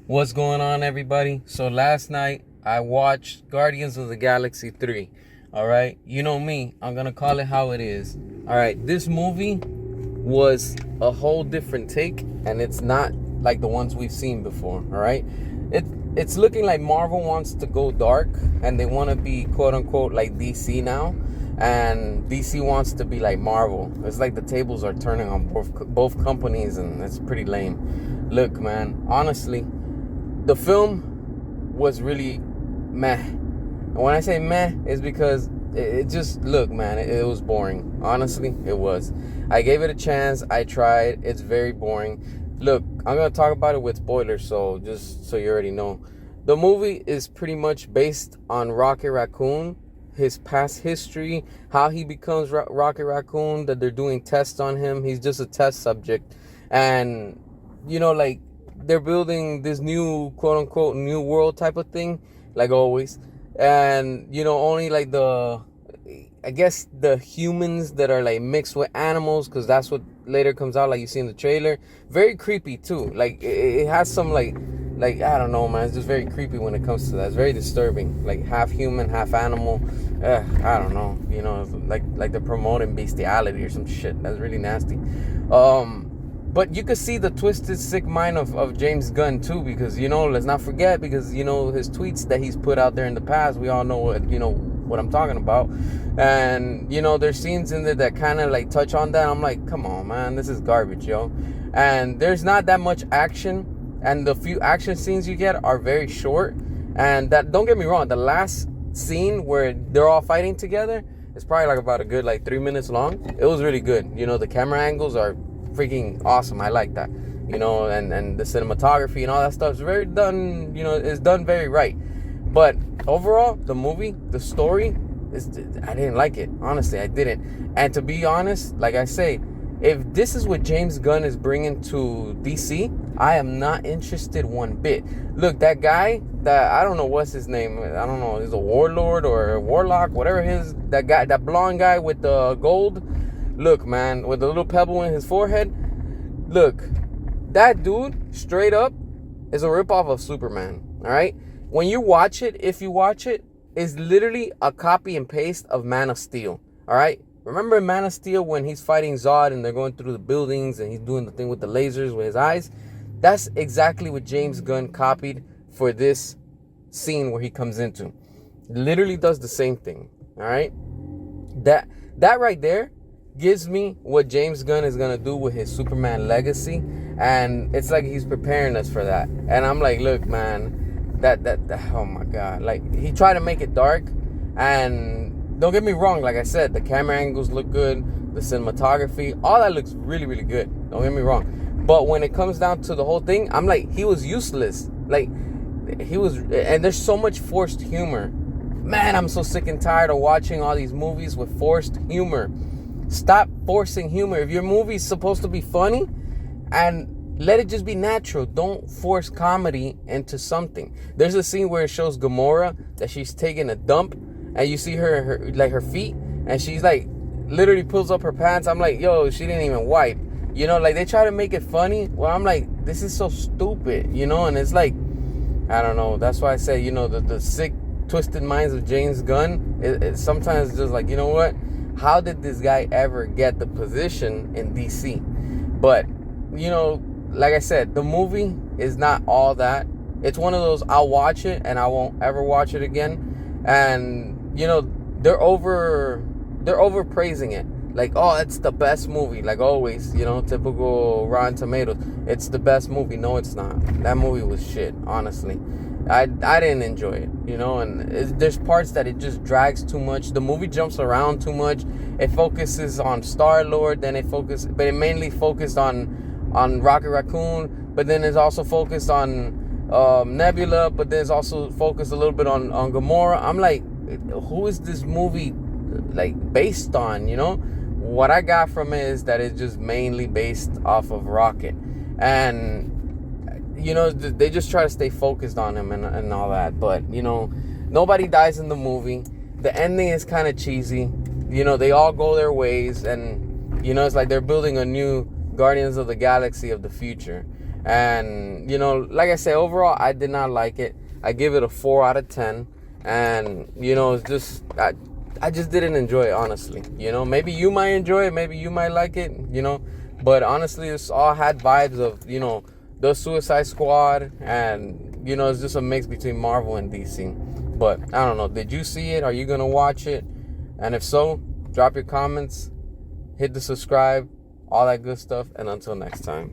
What's going on, everybody? So last night I watched Guardians of the Galaxy 3. All right, you know me, I'm gonna call it how it is. All right, this movie was a whole different take, and it's not like the ones we've seen before. All right, it's looking like Marvel wants to go dark, and they want to be quote unquote like DC now, and DC wants to be like Marvel. It's like the tables are turning on both companies, and it's pretty lame. Look, man, honestly, the film was really meh. And when I say meh, it's because it just, look, man, it was boring. Honestly, it was. I gave it a chance. I tried. It's very boring. Look, I'm going to talk about it with spoilers, so just so you already know. The movie is pretty much based on Rocket Raccoon, his past history, how he becomes Rocket Raccoon, that they're doing tests on him. He's just a test subject. And, like, they're building this new quote unquote new world type of thing, like always. And only like I guess the humans that are like mixed with animals, because that's what later comes out, like you see in the trailer. Very creepy too. Like it has some like I don't know, man, it's just very creepy when it comes to that. It's very disturbing, like half human half animal. I don't know, like they're promoting bestiality or some shit. That's really nasty. But you could see the twisted, sick mind of James Gunn too, because let's not forget, because his tweets that he's put out there in the past, we all know what I'm talking about. And there's scenes in there that kind of like touch on that. I'm like, come on, man, this is garbage, yo. And there's not that much action, and the few action scenes you get are very short. And that, don't get me wrong, the last scene where they're all fighting together, it's probably like about a good like 3 minutes long. It was really good. The camera angles are freaking awesome. I like that. And the cinematography and all that stuff is very done, is done very right. But overall, the movie, the story, I didn't like it. Honestly, I didn't. And to be honest, like I say, if this is what James Gunn is bringing to DC, I am not interested one bit. Look, that guy, that I don't know what's his name. I don't know. He's a warlord or a warlock, whatever that guy, that blonde guy with the gold. Look, man, with a little pebble in his forehead. Look, that dude, straight up, is a ripoff of Superman. All right? When you watch it, if you watch it, is literally a copy and paste of Man of Steel. All right? Remember Man of Steel when he's fighting Zod and they're going through the buildings and he's doing the thing with the lasers with his eyes? That's exactly what James Gunn copied for this scene where he comes into. Literally does the same thing. All right? That right there gives me what James Gunn is gonna do with his Superman legacy, and it's like he's preparing us for that. And I'm like, look, man, that oh my god, like he tried to make it dark, and don't get me wrong, like I said, the camera angles look good, the cinematography, all that looks really, really good. Don't get me wrong, but when it comes down to the whole thing, I'm like, he was useless. Like he was, and there's so much forced humor. Man, I'm so sick and tired of watching all these movies with forced humor. Stop forcing humor. If your movie's supposed to be funny, and let it just be natural. Don't force comedy into something. There's a scene where it shows Gamora that she's taking a dump, and you see her feet, and she's like literally pulls up her pants. I'm like, yo, she didn't even wipe. Like they try to make it funny. Well, I'm like, this is so stupid, and it's like, I don't know. That's why I say, the sick, twisted minds of James Gunn. It sometimes just like, you know what? How did this guy ever get the position in DC? But, like I said, the movie is not all that. It's one of those, I'll watch it and I won't ever watch it again. And, they're overpraising it. Like, oh, it's the best movie. Like always, typical Rotten Tomatoes. It's the best movie. No, it's not. That movie was shit, honestly. I didn't enjoy it, and there's parts that it just drags too much. The movie jumps around too much. It focuses on Star-Lord, but it mainly focused on Rocket Raccoon, but then it's also focused on Nebula, but then it's also focused a little bit on Gamora. I'm like, who is this movie like based on? What I got from it is that it's just mainly based off of Rocket, and they just try to stay focused on him and all that. But, nobody dies in the movie. The ending is kind of cheesy. They all go their ways. And, it's like they're building a new Guardians of the Galaxy of the future. And, you know, like I said, overall, I did not like it. I give it a 4 out of 10. And, you know, it's just, I just didn't enjoy it, honestly. You know, maybe you might enjoy it. Maybe you might like it, you know. But honestly, it's all had vibes of, you know, the Suicide Squad. And, you know, it's just a mix between Marvel and DC. But, I don't know. Did you see it? Are you going to watch it? And if so, drop your comments. Hit the subscribe. All that good stuff. And until next time.